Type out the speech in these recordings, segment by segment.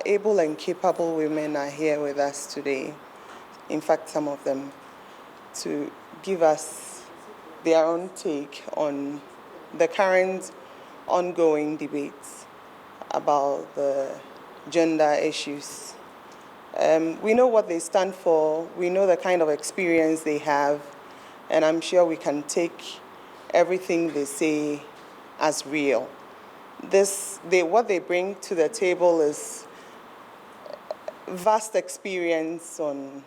able and capable women are here with us today. In fact, some of them, to give us their own take on the current ongoing debates about the gender issues. We know what they stand for, we know the kind of experience they have, and I'm sure we can take everything they say as real. What they bring to the table is vast experience on,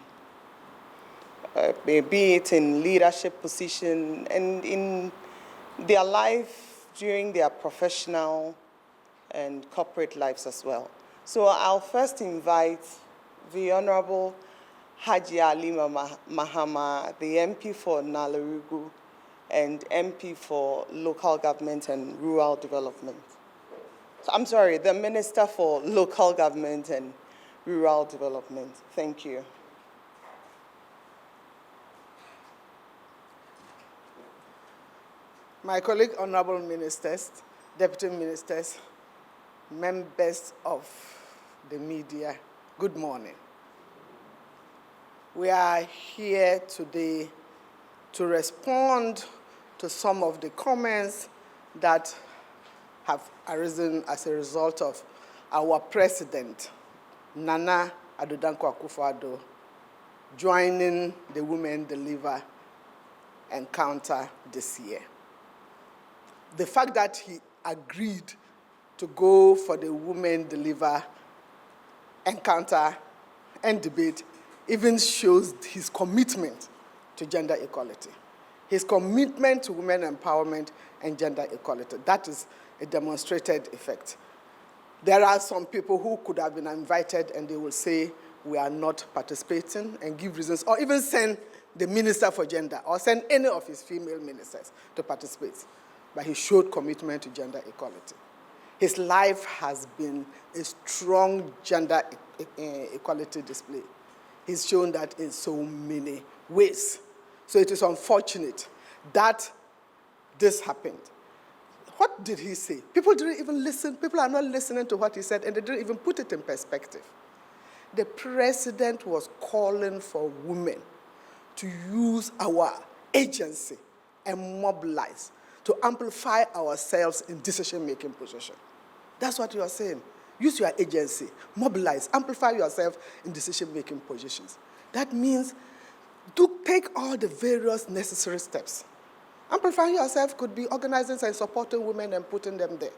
be it in leadership position and in their life during their professional and corporate lives as well. So I'll first invite the Honorable Hajia Halima Mahama, the MP for Nalarugu and MP for Local Government and Rural Development. I'm sorry, the Minister for Local Government and Rural Development. Thank you. My colleague, honorable ministers, deputy ministers, members of the media, good morning. We are here today to respond to some of the comments that have arisen as a result of our president, Nana Addo Dankwa Akufo-Addo, joining the Women Deliver encounter this year. The fact that he agreed to go for the Women Deliver encounter and debate even shows his commitment to gender equality, his commitment to women empowerment and gender equality. That is a demonstrated effect. There are some people who could have been invited and they will say, we are not participating, and give reasons, or even send the Minister for Gender, or send any of his female ministers to participate. But he showed commitment to gender equality. His life has been a strong gender equality display. He's shown that in so many ways. So it is unfortunate that this happened. What did he say? People didn't even listen. People are not listening to what he said, and they didn't even put it in perspective. The president was calling for women to use our agency and mobilize to amplify ourselves in decision-making position. That's what you are saying. Use your agency, mobilize, amplify yourself in decision-making positions. That means take all the various necessary steps. Amplifying yourself could be organizing and supporting women and putting them there.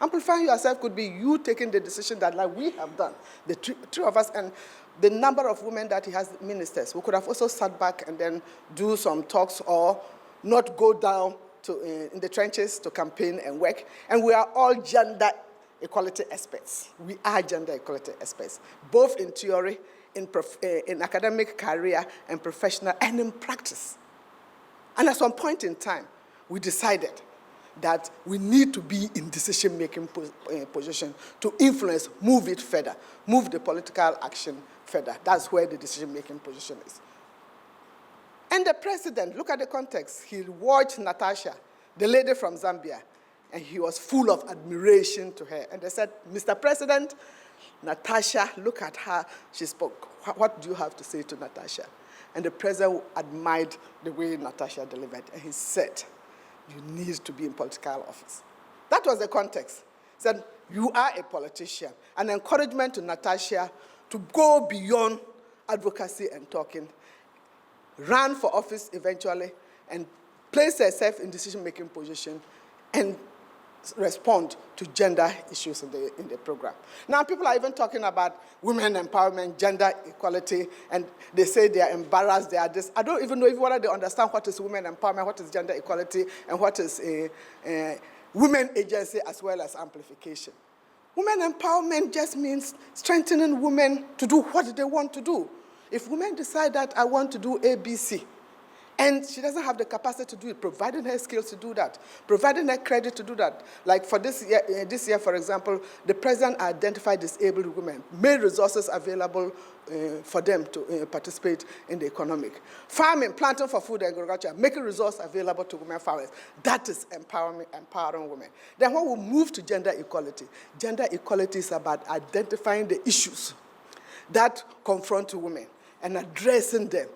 Amplifying yourself could be you taking the decision that, like we have done, the three of us, and the number of women that he has ministers. We could have also sat back and then do some talks or not go down in the trenches to campaign and work. And we are all gender equality experts. We are gender equality experts, both in theory, in academic career and professional, and in practice. And at some point in time, we decided that we need to be in decision-making position to influence, move it further, move the political action further. That's where the decision-making position is. And the president, look at the context. He watched Natasha, the lady from Zambia, and he was full of admiration to her. And they said, Mr. President, Natasha, look at her. She spoke. What do you have to say to Natasha? And the president admired the way Natasha delivered. And he said, you need to be in political office. That was the context. He said, you are a politician. An encouragement to Natasha to go beyond advocacy and talking, run for office eventually, and place herself in decision-making position and respond to gender issues in the program. Now people are even talking about women empowerment, gender equality, and they say they are embarrassed, they are this. I don't even know whether they understand what is women empowerment, what is gender equality, and what is a women agency as well as amplification. Women empowerment just means strengthening women to do what they want to do. If women decide that I want to do ABC, And she doesn't have the capacity to do it, providing her skills to do that, providing her credit to do that. Like for this year, for example, the president identified disabled women, made resources available for them to participate in the economic. Farming, planting for food and agriculture, making resources available to women farmers. That is empowering women. Then when we move to gender equality is about identifying the issues that confront women and addressing them.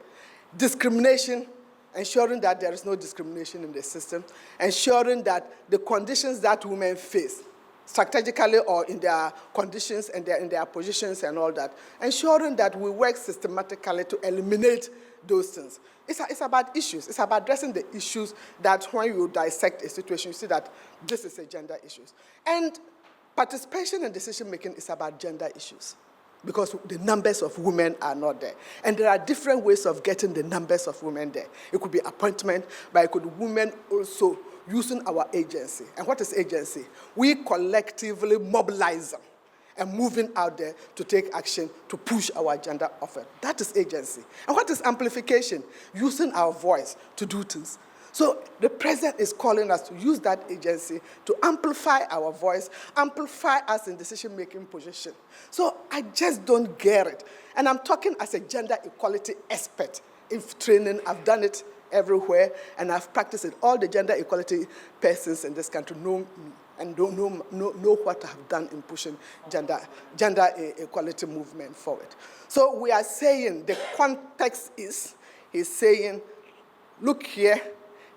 Discrimination, ensuring that there is no discrimination in the system, ensuring that the conditions that women face, strategically or in their conditions and in their positions and all that, ensuring that we work systematically to eliminate those things. It's about issues. It's about addressing the issues that when you dissect a situation, you see that this is a gender issues. And participation in decision-making is about gender issues, because the numbers of women are not there. And there are different ways of getting the numbers of women there. It could be appointment, but it could be women also using our agency. And what is agency? We collectively mobilize them and moving out there to take action to push our agenda offer. That is agency. And what is amplification? Using our voice to do things. So the president is calling us to use that agency to amplify our voice, amplify us in decision-making position. So I just don't get it. And I'm talking as a gender equality expert in training. I've done it everywhere, and I've practiced it. All the gender equality persons in this country know me and don't know what I've done in pushing gender equality movement forward. So we are saying the context is, he's saying, look here,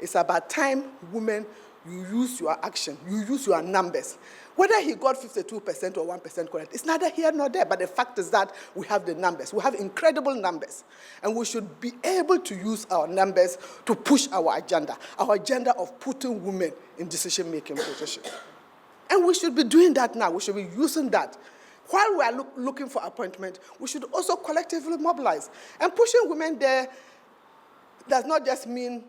it's about time, women, you use your action, you use your numbers. Whether he got 52% or 1% correct, it's neither here nor there, but the fact is that we have the numbers. We have incredible numbers, and we should be able to use our numbers to push our agenda of putting women in decision-making positions. And we should be doing that now. We should be using that. While we are looking for appointment, we should also collectively mobilize. And pushing women there does not just mean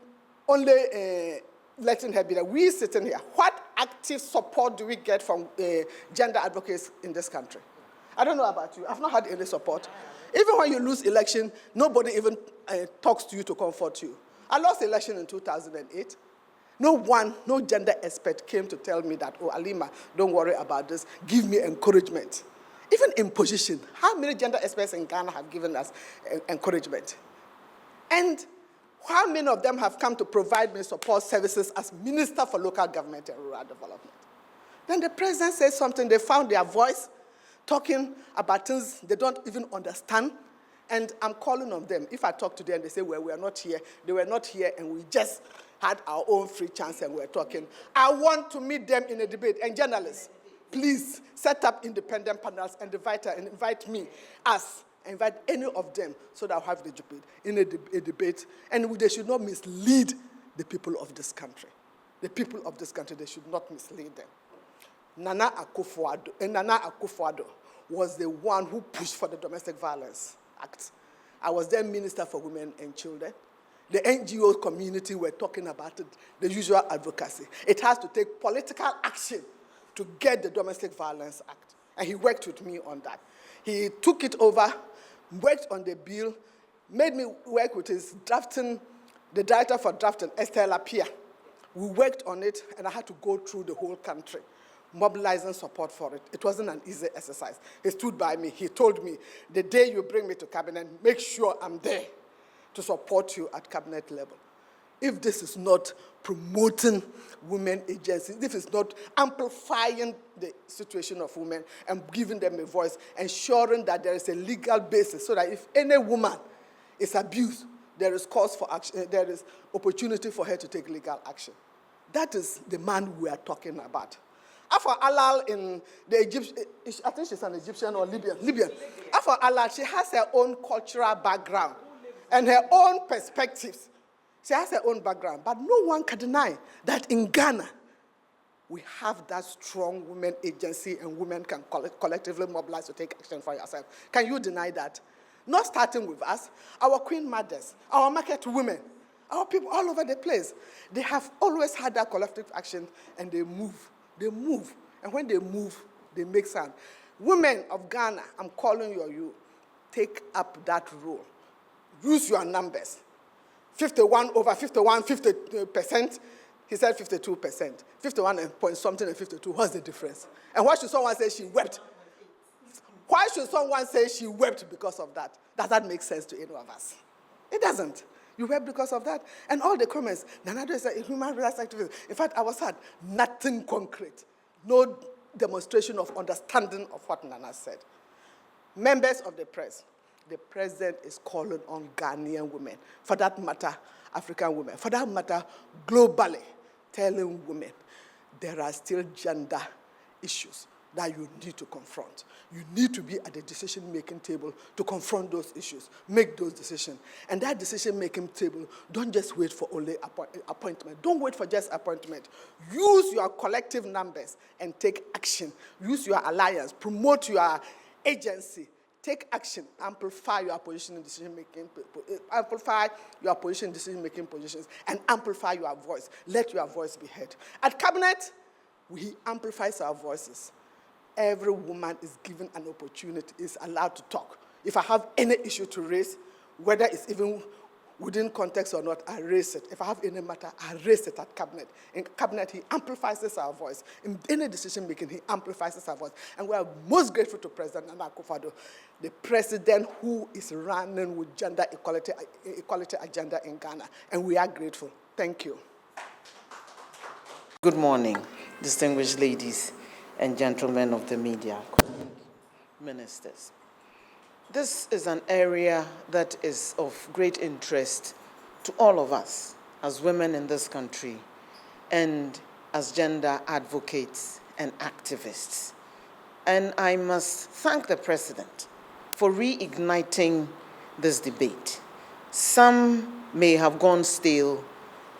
only letting her be there. We sitting here. What active support do we get from gender advocates in this country? I don't know about you. I've not had any support. Even when you lose election, nobody even talks to you to comfort you. I lost election in 2008. No gender expert came to tell me that, oh, Alima, don't worry about this. Give me encouragement. Even in position, how many gender experts in Ghana have given us encouragement? And how many of them have come to provide me support services as Minister for Local Government and Rural Development? Then the president says something, they found their voice, talking about things they don't even understand, and I'm calling on them. If I talk to them, they say, well, we are not here, they were not here, and we just had our own free chance and we're talking. I want to meet them in a debate. And journalists, please set up independent panels and invite me, us, invite any of them so that I'll have the debate, in a debate. And they should not mislead the people of this country. The people of this country, they should not mislead them. Nana Akufo-Addo was the one who pushed for the Domestic Violence Act. I was then Minister for Women and Children. The NGO community were talking about it, the usual advocacy. It has to take political action to get the Domestic Violence Act. And he worked with me on that. He took it over, worked on the bill, made me work with his drafting, the director for drafting, Esther Lapia. We worked on it, and I had to go through the whole country, mobilizing support for it. It wasn't an easy exercise. He stood by me. He told me, the day you bring me to cabinet, make sure I'm there to support you at cabinet level. If this is not promoting women agencies, if it's not amplifying the situation of women and giving them a voice, ensuring that there is a legal basis so that if any woman is abused, there is cause for action, there is opportunity for her to take legal action. That is the man we are talking about. After Alal in the Egyptian, I think she's an Egyptian or Libyan. After Alal, she has her own cultural background and her own perspectives. She has her own background. But no one can deny that in Ghana, we have that strong women agency and women can collectively mobilize to take action for yourself. Can you deny that? Not starting with us, our queen mothers, our market women, our people all over the place. They have always had that collective action and they move. They move. And when they move, they make sound. Women of Ghana, I'm calling you, take up that role. Use your numbers. 51 over 51, 50%. He said 52%. 51 and point something and 52. What's the difference? And why should someone say she wept? Why should someone say she wept because of that? Does that make sense to any of us? It doesn't. You wept because of that. And all the comments, Nana is a human rights activist. In fact, I was sad. Nothing concrete. No demonstration of understanding of what Nana said. Members of the press, the president is calling on Ghanaian women, for that matter, African women, for that matter, globally, telling women there are still gender issues that you need to confront. You need to be at the decision-making table to confront those issues, make those decisions. And that decision-making table, don't just wait for only appointment. Don't wait for just appointment. Use your collective numbers and take action. Use your alliance. Promote your agency. Take action. Amplify your position in decision-making. Amplify your position in decision-making positions and amplify your voice. Let your voice be heard. At Cabinet, we amplify our voices. Every woman is given an opportunity, is allowed to talk. If I have any issue to raise, whether it's even within context or not, I raise it. If I have any matter, I raise it at Cabinet. In Cabinet, he amplifies our voice. In any decision-making, he amplifies our voice. And we are most grateful to President Nana Akufo-Addo, the president who is running with gender equality agenda in Ghana. And we are grateful. Thank you. Good morning, distinguished ladies and gentlemen of the media, ministers. This is an area that is of great interest to all of us as women in this country and as gender advocates and activists. And I must thank the President for reigniting this debate. Some may have gone stale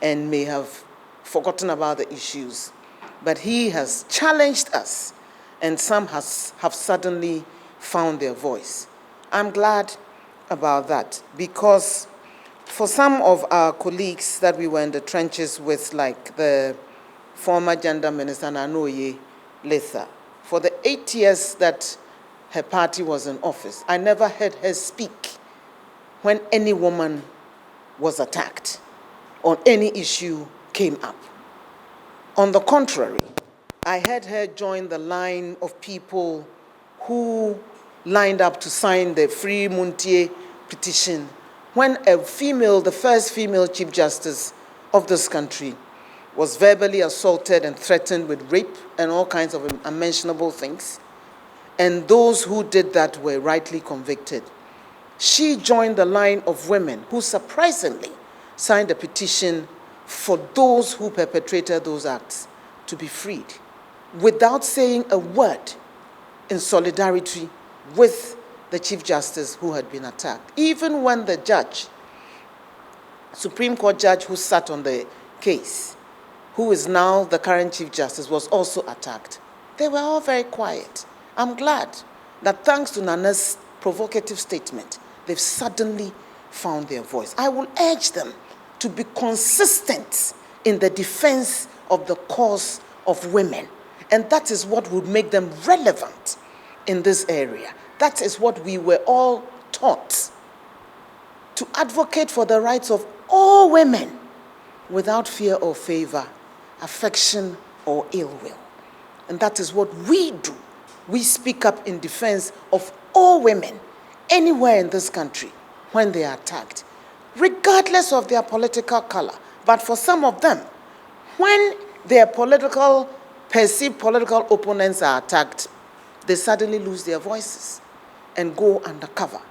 and may have forgotten about the issues, but he has challenged us, and some have suddenly found their voice. I'm glad about that, because for some of our colleagues that we were in the trenches with, like the former gender minister, Nanoye Letha, for the 8 years that her party was in office, I never heard her speak when any woman was attacked or any issue came up. On the contrary, I heard her join the line of people who lined up to sign the Free Muntie petition when the first female Chief Justice of this country was verbally assaulted and threatened with rape and all kinds of unmentionable things. And those who did that were rightly convicted. She joined the line of women who surprisingly signed a petition for those who perpetrated those acts to be freed, without saying a word in solidarity with the Chief Justice who had been attacked. Even when the judge, Supreme Court judge who sat on the case, who is now the current Chief Justice, was also attacked, they were all very quiet. I'm glad that thanks to Nana's provocative statement, they've suddenly found their voice. I will urge them to be consistent in the defense of the cause of women. And that is what would make them relevant in this area. That is what we were all taught, to advocate for the rights of all women without fear or favor, affection or ill will. And that is what we do. We speak up in defense of all women anywhere in this country when they are attacked, regardless of their political color. But for some of them, when their perceived political opponents are attacked, they suddenly lose their voices and go undercover.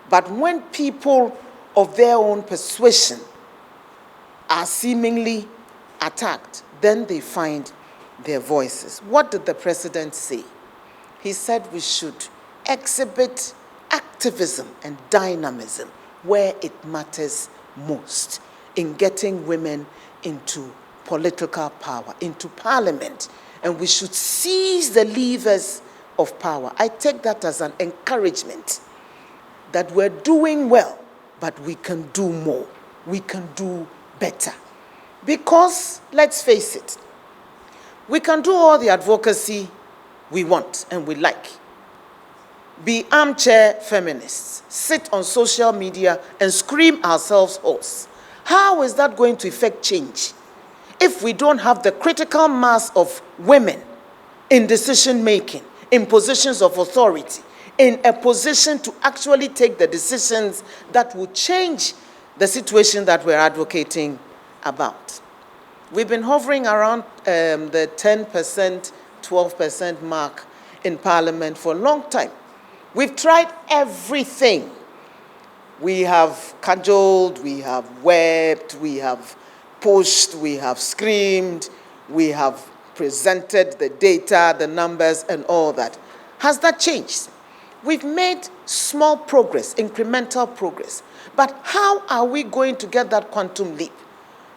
But when people of their own persuasion are seemingly attacked, then they find their voices. What did the President say? He said we should exhibit activism and dynamism where it matters most in getting women into political power, into parliament, and we should seize the levers of power. I take that as an encouragement that we're doing well, but we can do more. We can do better. Because, let's face it, we can do all the advocacy we want and we like. Be armchair feminists, sit on social media and scream ourselves hoarse. How is that going to effect change if we don't have the critical mass of women in decision making, in positions of authority, in a position to actually take the decisions that will change the situation that we're advocating about? We've been hovering around the 10%, 12% mark in Parliament for a long time. We've tried everything. We have cajoled, we have wept, we have pushed, we have screamed, we have presented the data, the numbers, and all that. Has that changed? We've made small progress, incremental progress. But how are we going to get that quantum leap,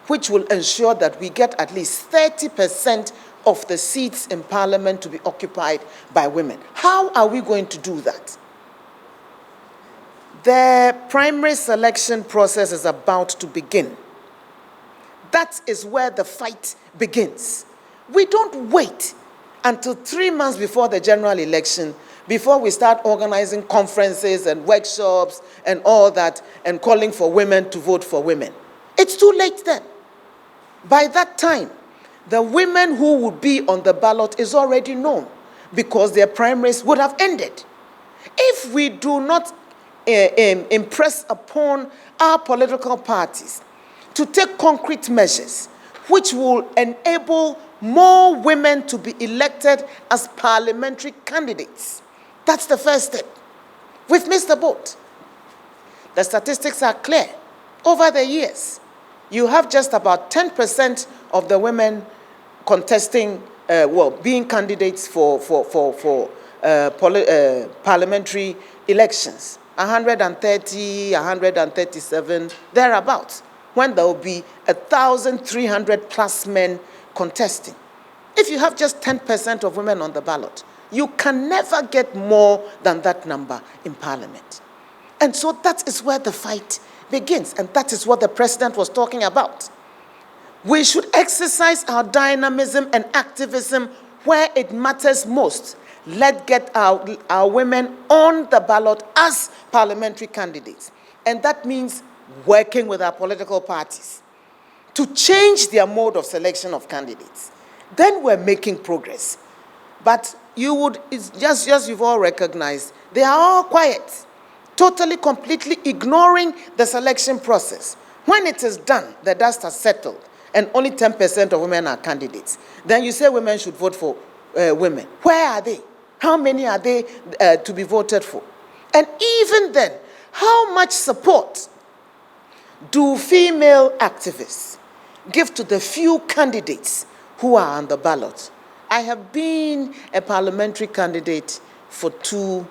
which will ensure that we get at least 30% of the seats in Parliament to be occupied by women? How are we going to do that? The primary selection process is about to begin. That is where the fight begins. We don't wait until 3 months before the general election before we start organizing conferences and workshops and all that and calling for women to vote for women. It's too late then. By that time, the women who would be on the ballot is already known because their primaries would have ended. If we do not impress upon our political parties to take concrete measures which will enable more women to be elected as parliamentary candidates, that's the first step. We've missed the boat. The statistics are clear. Over the years, you have just about 10% of the women contesting, being candidates for parliamentary elections. 130, 137, thereabouts, when there will be 1,300 plus men contesting. If you have just 10% of women on the ballot, you can never get more than that number in Parliament. And so that is where the fight begins, and that is what the President was talking about. We should exercise our dynamism and activism where it matters most. Let's get our women on the ballot as parliamentary candidates. And that means working with our political parties to change their mode of selection of candidates. Then we're making progress. But it's just you've all recognized, they are all quiet, totally, completely ignoring the selection process. When it is done, the dust has settled, and only 10% of women are candidates. Then you say women should vote for women. Where are they? How many are they to be voted for? And even then, how much support do female activists give to the few candidates who are on the ballot? I have been a parliamentary candidate for 2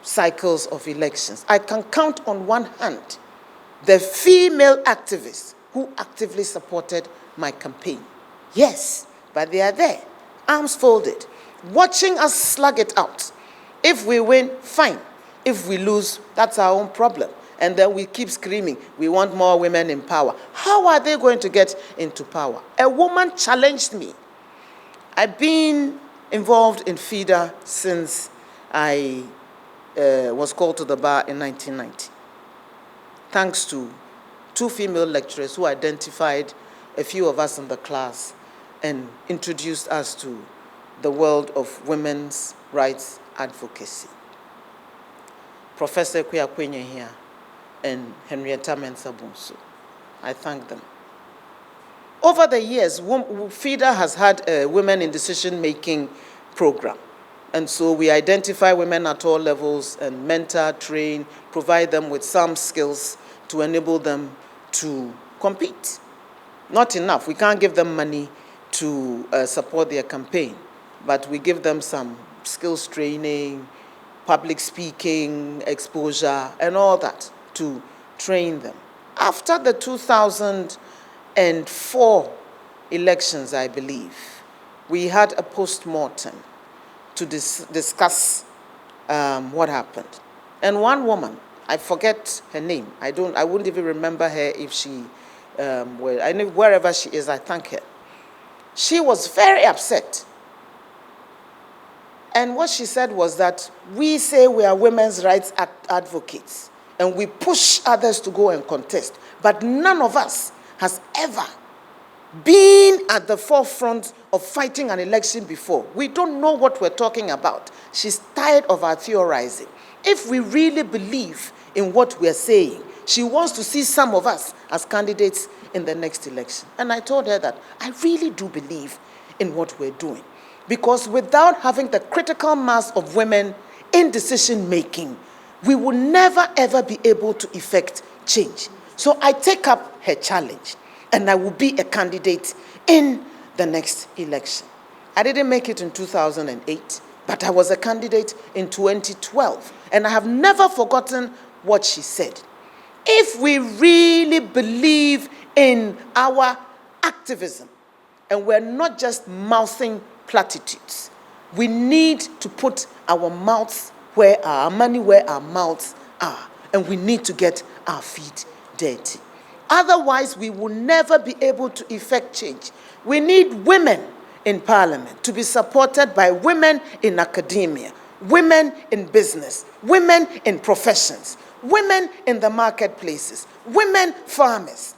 cycles of elections. I can count on one hand the female activists who actively supported my campaign. Yes, but they are there, arms folded, watching us slug it out. If we win, fine. If we lose, that's our own problem. And then we keep screaming, we want more women in power. How are they going to get into power? A woman challenged me. I've been involved in FIDA since I was called to the bar in 1990. Thanks to 2 female lecturers who identified a few of us in the class and introduced us to the world of women's rights advocacy. Professor Kuyakwenye here and Henrietta Mensah-Bonsu. I thank them. Over the years, FIDA has had a women in decision-making program. And so we identify women at all levels and mentor, train, provide them with some skills to enable them to compete. Not enough. We can't give them money to support their campaign, but we give them some skills training, public speaking, exposure, and all that to train them. After the 2004 elections, I believe, we had a post-mortem to discuss what happened. And one woman, I forget her name, I wouldn't even remember her if she I know wherever she is, I thank her. She was very upset. And what she said was that we say we are women's rights advocates, and we push others to go and contest. But none of us has ever been at the forefront of fighting an election before. We don't know what we're talking about. She's tired of our theorizing. If we really believe in what we're saying, she wants to see some of us as candidates in the next election. And I told her that I really do believe in what we're doing. Because without having the critical mass of women in decision making, we will never ever be able to effect change. So I take up her challenge, and I will be a candidate in the next election. I didn't make it in 2008, but I was a candidate in 2012, and I have never forgotten what she said. If we really believe in our activism, and we're not just mouthing platitudes, we need to put our mouths where our money, where our mouths are, and we need to get our feet dirty. Otherwise, we will never be able to effect change. We need women in parliament to be supported by women in academia, women in business, women in professions, women in the marketplaces, women farmers,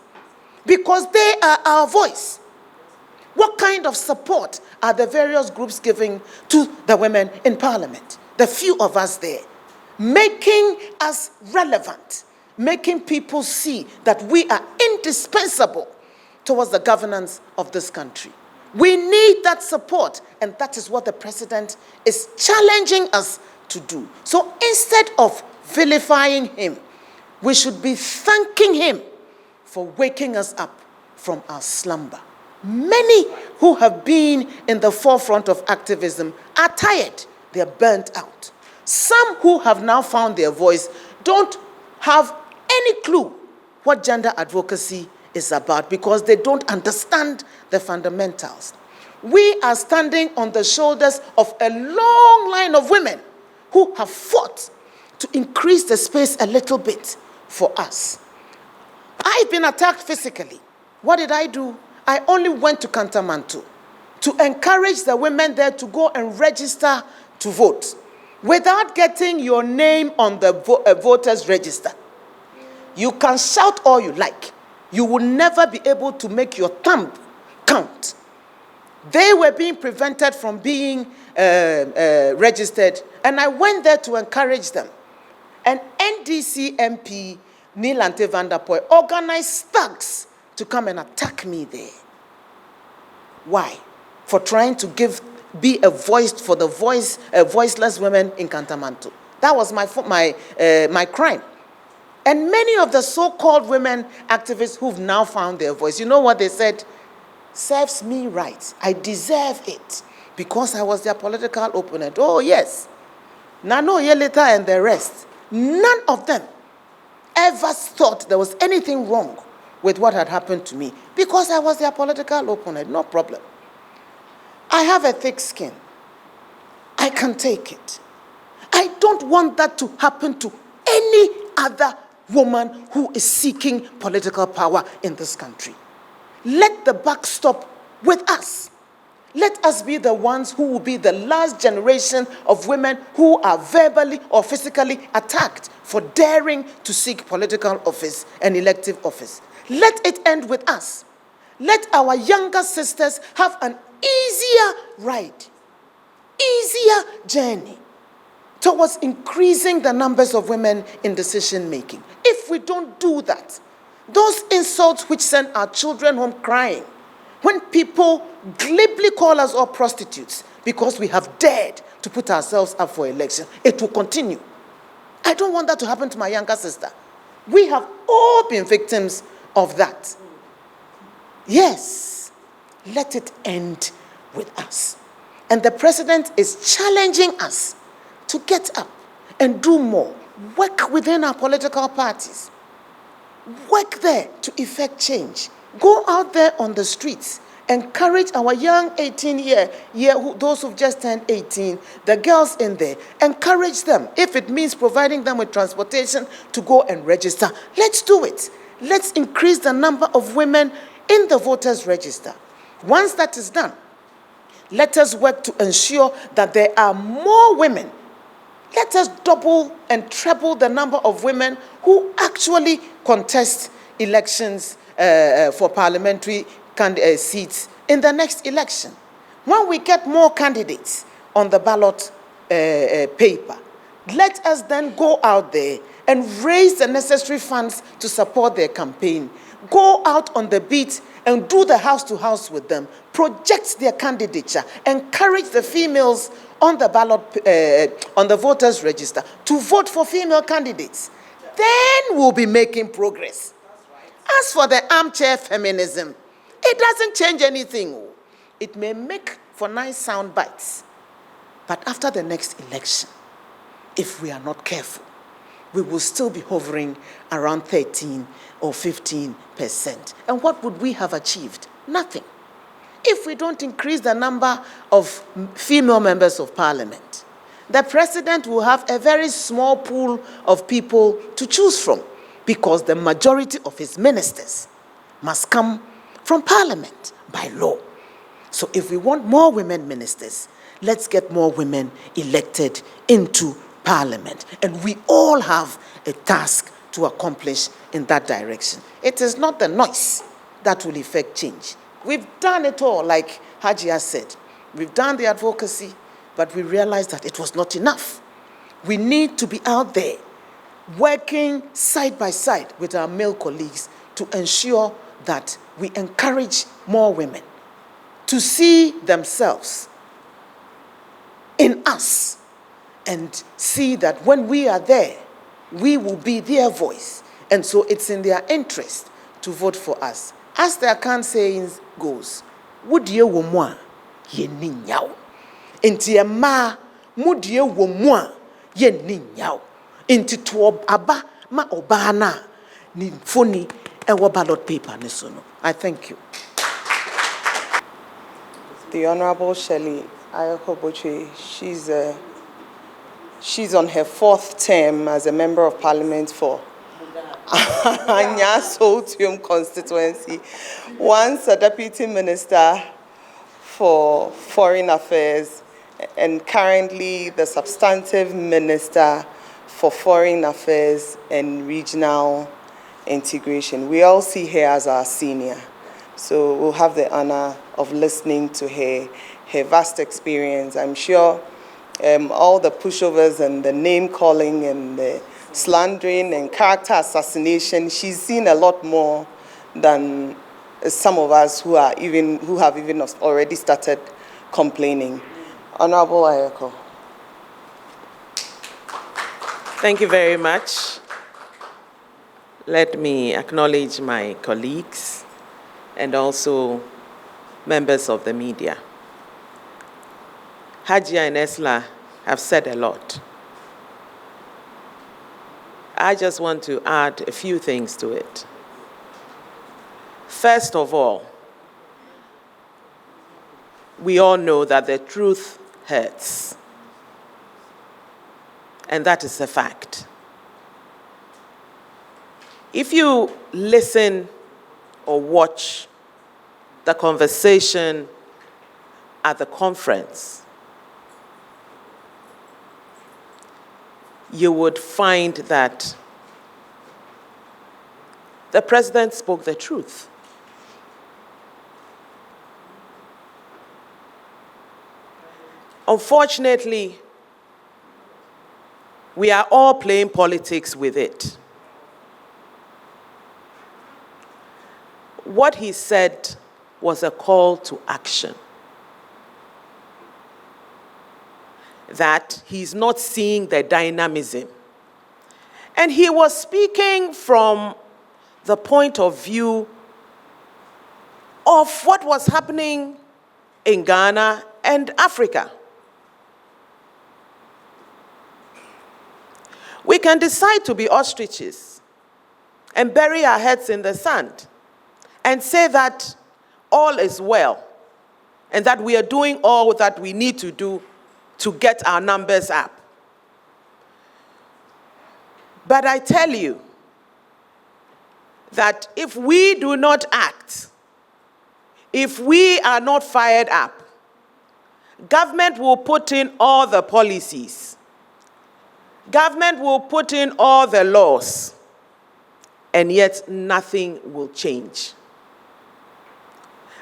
because they are our voice. What kind of support are the various groups giving to the women in parliament? The few of us there, making us relevant, making people see that we are indispensable towards the governance of this country. We need that support, and that is what the president is challenging us to do. So instead of vilifying him, we should be thanking him for waking us up from our slumber. Many who have been in the forefront of activism are tired. They are burnt out. Some who have now found their voice don't have any clue what gender advocacy is about, because they don't understand the fundamentals. We are standing on the shoulders of a long line of women who have fought to increase the space a little bit for us. I've been attacked physically. What did I do? I only went to Kantamanto to encourage the women there to go and register to vote without getting your name on the voters register. You can shout all you like. You will never be able to make your thumb count. They were being prevented from being registered, and I went there to encourage them. And NDC MP Neelante van der Poel organized thugs to come and attack me there. Why? For trying to be a voice for the voiceless women in Kantamanto. That was my crime. And many of the so-called women activists who've now found their voice, you know what they said? Serves me right. I deserve it because I was their political opponent. Oh, yes. Nano Yelita and the rest, none of them ever thought there was anything wrong with what had happened to me because I was their political opponent. No problem. I have a thick skin. I can take it. I don't want that to happen to any other woman who is seeking political power in this country. Let the buck stop with us. Let us be the ones who will be the last generation of women who are verbally or physically attacked for daring to seek political office and elective office. Let it end with us. Let our younger sisters have an easier ride, easier journey towards increasing the numbers of women in decision making. If we don't do that, those insults which send our children home crying, when people glibly call us all prostitutes because we have dared to put ourselves up for election, it will continue. I don't want that to happen to my younger sister. We have all been victims of that. Yes, let it end with us. And the president is challenging us to get up and do more. Work within our political parties. Work there to effect change. Go out there on the streets. Encourage our young those who've just turned 18, the girls in there. Encourage them. If it means providing them with transportation to go and register, let's do it. Let's increase the number of women in the voters' register. Once that is done, let us work to ensure that there are more women Let us double and treble the number of women who actually contest elections for parliamentary seats in the next election. When we get more candidates on the ballot paper, let us then go out there and raise the necessary funds to support their campaign. Go out on the beat and do the house-to-house with them. Project their candidature. Encourage the females on the ballot, on the voters' register, to vote for female candidates. Then we'll be making progress. As for the armchair feminism, it doesn't change anything. It may make for nice sound bites. But after the next election, if we are not careful, we will still be hovering around 13 or 15%. And what would we have achieved? Nothing. If we don't increase the number of female members of parliament, the president will have a very small pool of people to choose from, because the majority of his ministers must come from parliament by law. So if we want more women ministers, let's get more women elected into parliament. And we all have a task to accomplish in that direction. It is not the noise that will effect change. We've done it all, like Hajia said. We've done the advocacy, but we realized that it was not enough. We need to be out there working side by side with our male colleagues to ensure that we encourage more women to see themselves in us and see that when we are there, we will be their voice. And so it's in their interest to vote for us. As the Akan saying goes, would ye wo mwa ye ni nyaw. Inti ma mud ye wo mwa ye ni nyaw. Inti to aba ma obana ni phony ewa ballot paper ni sono. I thank you. The Honorable Shirley Ayokoboche, she's on her 4th term as a Member of Parliament for Anya Sotium constituency, once a Deputy Minister for Foreign Affairs, and currently the Substantive Minister for Foreign Affairs and Regional Integration. We all see her as our senior, so we'll have the honor of listening to her vast experience. I'm sure all the pushovers and the name calling and the slandering and character assassination, she's seen a lot more than some of us who have even already started complaining. Honorable Ayako. Thank you very much. Let me acknowledge my colleagues and also members of the media. Hajia and Esla have said a lot. I just want to add a few things to it. First of all, we all know that the truth hurts. And that is a fact. If you listen or watch the conversation at the conference, you would find that the president spoke the truth. Unfortunately, we are all playing politics with it. What he said was a call to action. That he's not seeing the dynamism. And he was speaking from the point of view of what was happening in Ghana and Africa. We can decide to be ostriches and bury our heads in the sand and say that all is well and that we are doing all that we need to do to get our numbers up. But I tell you that if we do not act, if we are not fired up, government will put in all the policies, Government will put in all the laws, and yet nothing will change.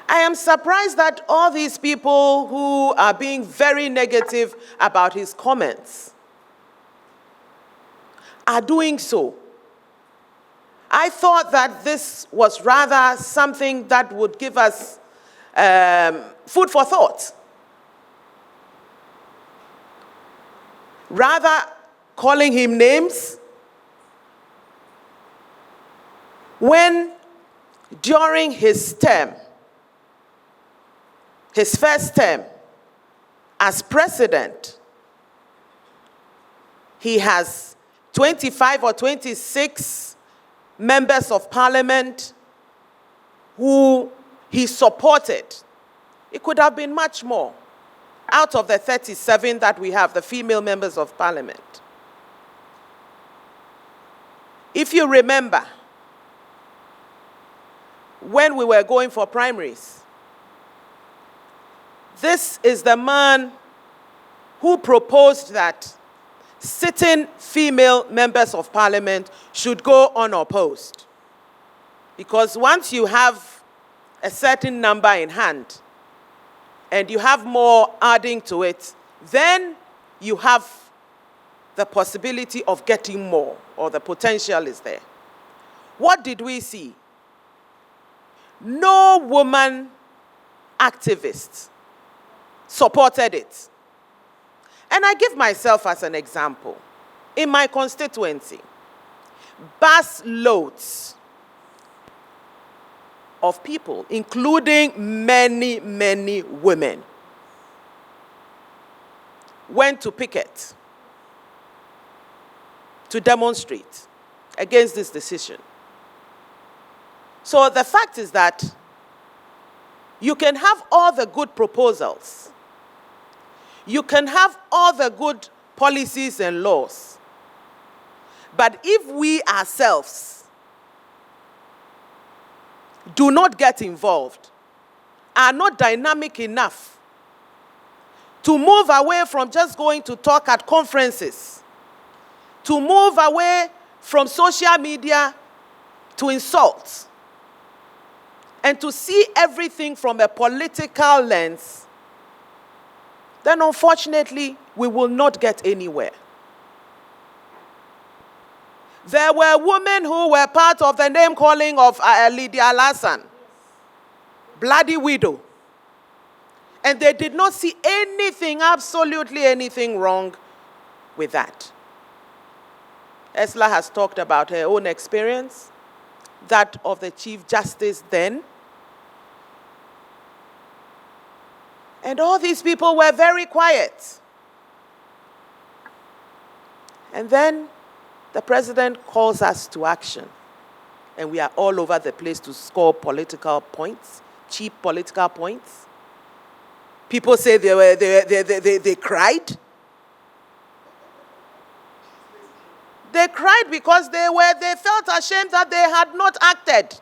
I am surprised that all these people who are being very negative about his comments are doing so. I thought that this was rather something that would give us food for thought. Rather calling him names, when during his term, his first term as president, he has 25 or 26 members of parliament who he supported. It could have been much more. Out of the 37 that we have, the female members of parliament. If you remember, when we were going for primaries, this is the man who proposed that sitting female members of parliament should go unopposed. Because once you have a certain number in hand, and you have more adding to it, then you have the possibility of getting more, or the potential is there. What did we see? No woman activist supported it. And I give myself as an example. In my constituency, bus loads of people, including many, many women, went to picket to demonstrate against this decision. So the fact is that you can have all the good proposals, you can have all the good policies and laws, but if we ourselves do not get involved, are not dynamic enough to move away from just going to talk at conferences, to move away from social media to insult, and to see everything from a political lens, then unfortunately, we will not get anywhere. There were women who were part of the name calling of Lydia Lassan, bloody widow. And they did not see anything, absolutely anything wrong with that. Esla has talked about her own experience, that of the Chief Justice then. And all these people were very quiet. And then the president calls us to action. And we are all over the place to score political points, cheap political points. People say they cried. They cried because they felt ashamed that they had not acted.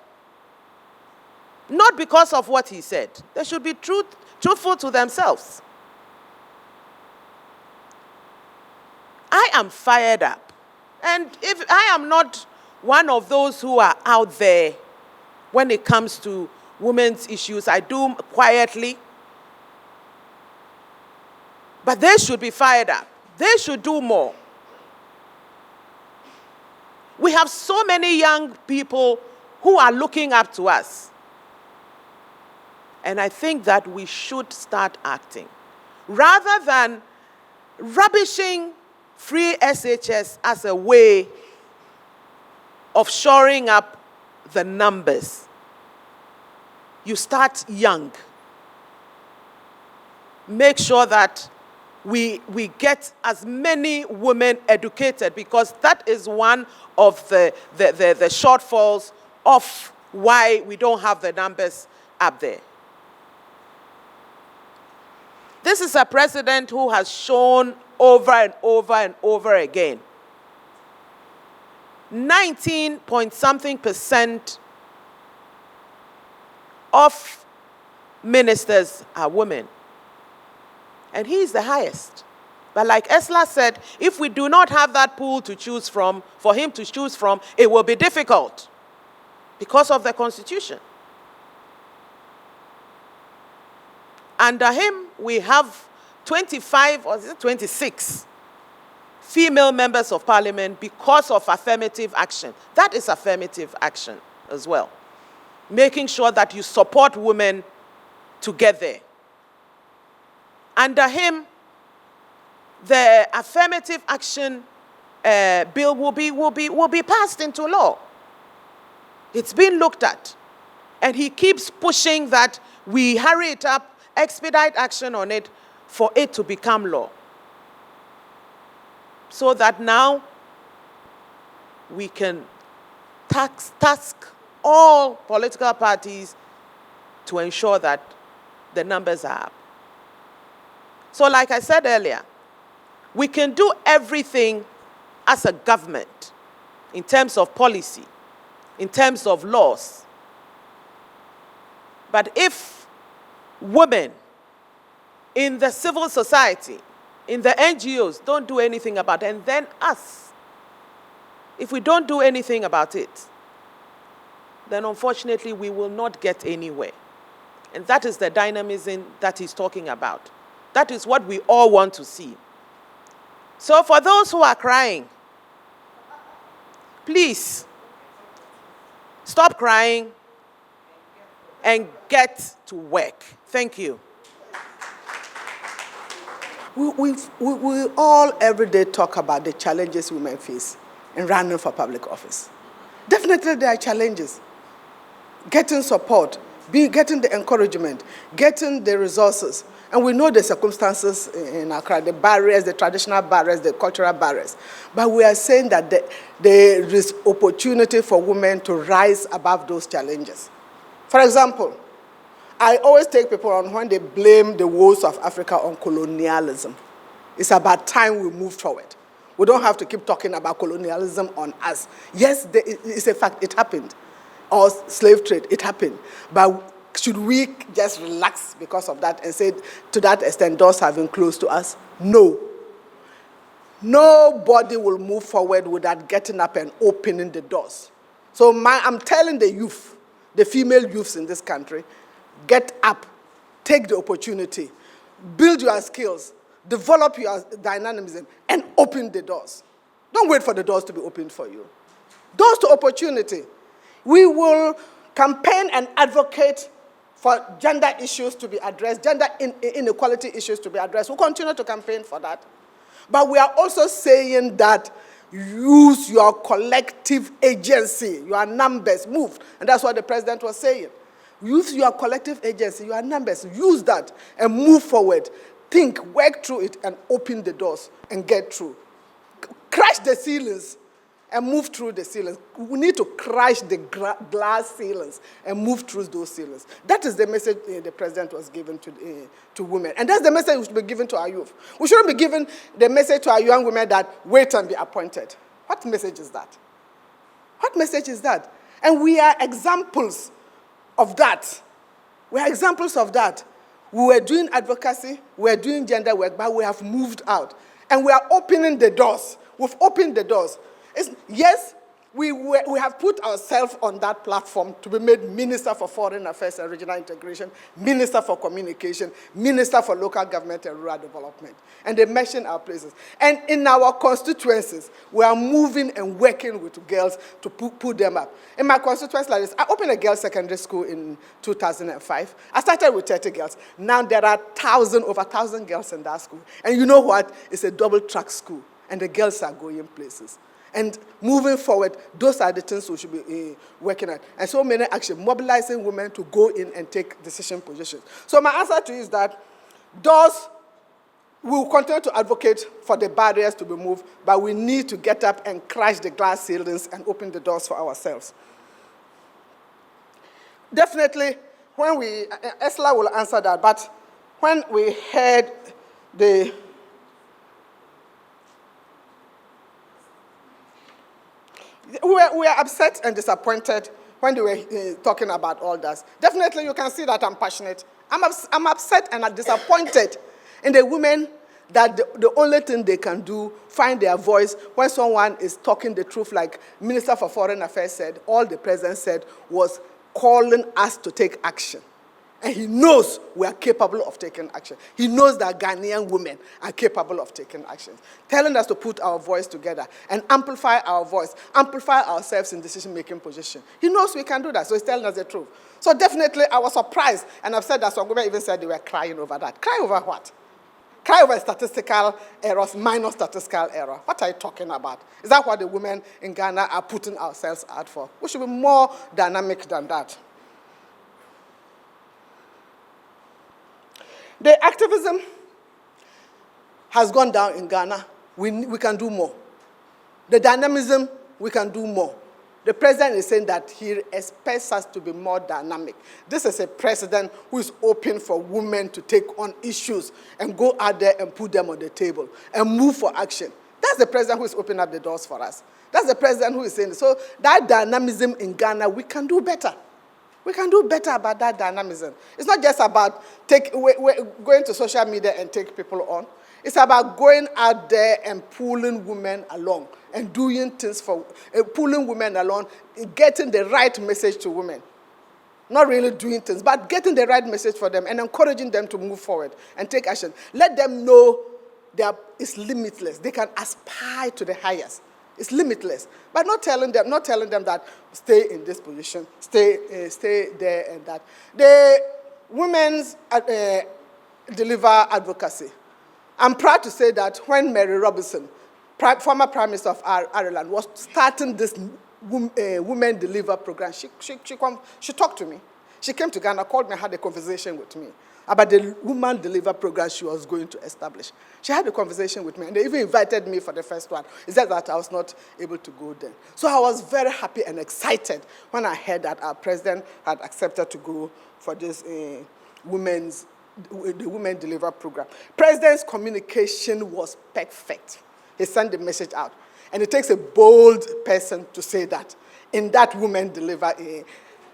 Not because of what he said. They should be truthful to themselves. I am fired up. And if I am not one of those who are out there when it comes to women's issues, I do quietly. But they should be fired up. They should do more. We have so many young people who are looking up to us. And I think that we should start acting. Rather than rubbishing free SHS as a way of shoring up the numbers. You start young. Make sure that we get as many women educated, because that is one of the shortfalls of why we don't have the numbers up there. This is a president who has shown over and over and over again 19-point-something% of ministers are women. And he is the highest. But like Esla said, if we do not have that pool to choose from, for him to choose from, it will be difficult because of the Constitution. Under him, we have 25 or is it 26 female members of parliament because of affirmative action. That is affirmative action as well. Making sure that you support women to get there. Under him, the affirmative action bill will be passed into law. It's been looked at. And he keeps pushing that we hurry it up, expedite action on it for it to become law. So that now we can task all political parties to ensure that the numbers are up. So like I said earlier, we can do everything as a government in terms of policy, in terms of laws. But if women in the civil society, in the NGOs, don't do anything about it, and then us, if we don't do anything about it, then unfortunately we will not get anywhere. And that is the dynamism that he's talking about. That is what we all want to see. So for those who are crying, please stop crying and get to work. Thank you. We all every day talk about the challenges women face in running for public office. Definitely there are challenges. Getting support, getting the encouragement, getting the resources. And we know the circumstances in Accra, the barriers, the traditional barriers, the cultural barriers. But we are saying that there is opportunity for women to rise above those challenges. For example, I always take people on when they blame the woes of Africa on colonialism. It's about time we move forward. We don't have to keep talking about colonialism on us. Yes, it's a fact, it happened. Or slave trade, it happened. But should we just relax because of that and say, to that extent, doors have been closed to us? No. Nobody will move forward without getting up and opening the doors. So I'm telling the youth, the female youths in this country, get up, take the opportunity, build your skills, develop your dynamism, and open the doors. Don't wait for the doors to be opened for you. Doors to opportunity. We will campaign and advocate for gender issues to be addressed, gender inequality issues to be addressed. We'll continue to campaign for that. But we are also saying that use your collective agency, your numbers, move. And that's what the president was saying. Use your collective agency, your numbers, use that and move forward. Think, work through it, and open the doors and get through. Crash the ceilings and move through the ceilings. We need to crash the glass ceilings and move through those ceilings. That is the message the president was giving to women. And that's the message we should be giving to our youth. We shouldn't be giving the message to our young women that wait and be appointed. What message is that? What message is that? And we are examples of that. We are examples of that. We were doing advocacy, we were doing gender work, but we have moved out. And we are opening the doors. We've opened the doors. Yes, we have put ourselves on that platform to be made Minister for Foreign Affairs and Regional Integration, Minister for Communication, Minister for Local Government and Rural Development. And they mention our places. And in our constituencies, we are moving and working with girls to put them up. In my constituency like this, I opened a girls' secondary school in 2005. I started with 30 girls. Now there are over 1,000 girls in that school. And you know what? It's a double-track school. And the girls are going places. And moving forward, those are the things we should be working on. And so many actions, mobilizing women to go in and take decision positions. So my answer to you is that we will continue to advocate for the barriers to be moved, but we need to get up and crash the glass ceilings and open the doors for ourselves. Definitely, Esla will answer that, but when we heard we were upset and disappointed when they were talking about all that. Definitely, you can see that I'm passionate. I'm upset and I'm disappointed in the women that the only thing they can do, find their voice when someone is talking the truth, like Minister for Foreign Affairs said, all the president said was calling us to take action. And he knows we are capable of taking action. He knows that Ghanaian women are capable of taking action. Telling us to put our voice together and amplify our voice, amplify ourselves in decision-making position. He knows we can do that, so he's telling us the truth. So definitely I was surprised, and I've said that some women even said they were crying over that. Cry over what? Cry over statistical errors, minor statistical error. What are you talking about? Is that what the women in Ghana are putting ourselves out for? We should be more dynamic than that. The activism has gone down in Ghana. We can do more. The dynamism, we can do more. The president is saying that he expects us to be more dynamic. This is a president who is open for women to take on issues and go out there and put them on the table and move for action. That's the president who is opening up the doors for us. That's the president who is saying, so that dynamism in Ghana, we can do better. We can do better about that dynamism. It's not just about going to social media and take people on. It's about going out there and pulling women along and doing things for, pulling women along, getting the right message to women. Not really doing things, but getting the right message for them and encouraging them to move forward and take action. Let them know that it's limitless. They can aspire to the highest. It's limitless. But not telling them that stay in this position, stay there and that. The women's deliver advocacy. I'm proud to say that when Mary Robinson, former Prime Minister of Ireland, was starting this women deliver program, she talked to me. She came to Ghana, called me, had a conversation with me about the woman deliver program she was going to establish. She had a conversation with me, and they even invited me for the first one. It's just that I was not able to go then. So I was very happy and excited when I heard that our president had accepted to go for this the Women Deliver program. President's communication was perfect. He sent the message out. And it takes a bold person to say that in that Women Deliver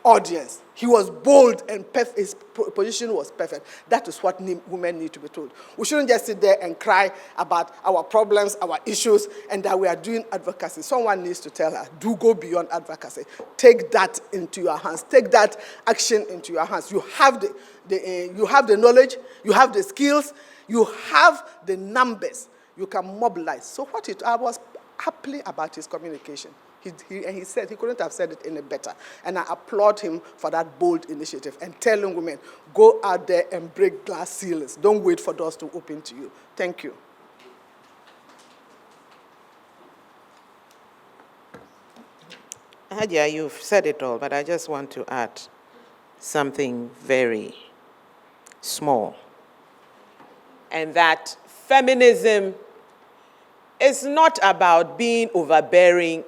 audience. He was bold and his position was perfect. That is what women need to be told. We shouldn't just sit there and cry about our problems, our issues, and that we are doing advocacy. Someone needs to tell her, do go beyond advocacy. Take that into your hands. Take that action into your hands. You have you have the knowledge, you have the skills, you have the numbers. You can mobilize. So I was happy about his communication. He said he couldn't have said it any better. And I applaud him for that bold initiative and telling women, go out there and break glass ceilings. Don't wait for doors to open to you. Thank you. Hadia, you've said it all, but I just want to add something very small. And that feminism is not about being overbearing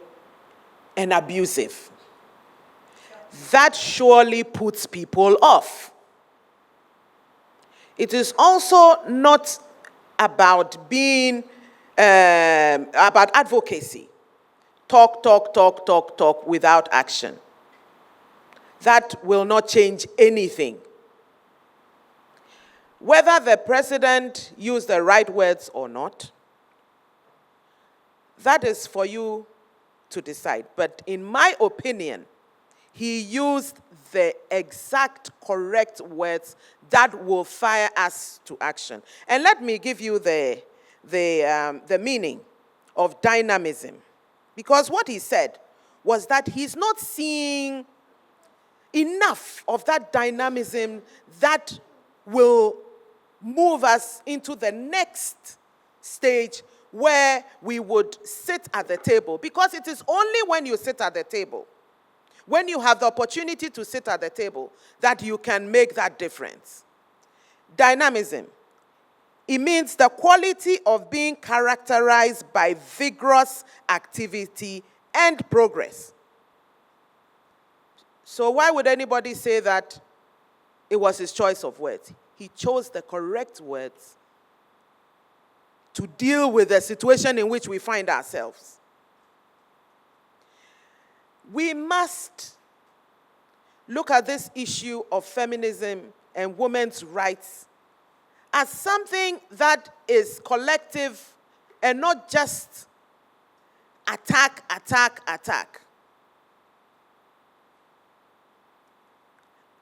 and abusive. That surely puts people off. It is also not about being, about advocacy. Talk without action. That will not change anything. Whether the president used the right words or not, that is for you to decide. But in my opinion, he used the exact correct words that will fire us to action. And let me give you the meaning of dynamism. Because what he said was that he's not seeing enough of that dynamism that will move us into the next stage where we would sit at the table. Because it is only when you sit at the table, when you have the opportunity to sit at the table, that you can make that difference. Dynamism. It means the quality of being characterized by vigorous activity and progress. So why would anybody say that it was his choice of words? He chose the correct words to deal with the situation in which we find ourselves. We must look at this issue of feminism and women's rights as something that is collective and not just attack, attack, attack.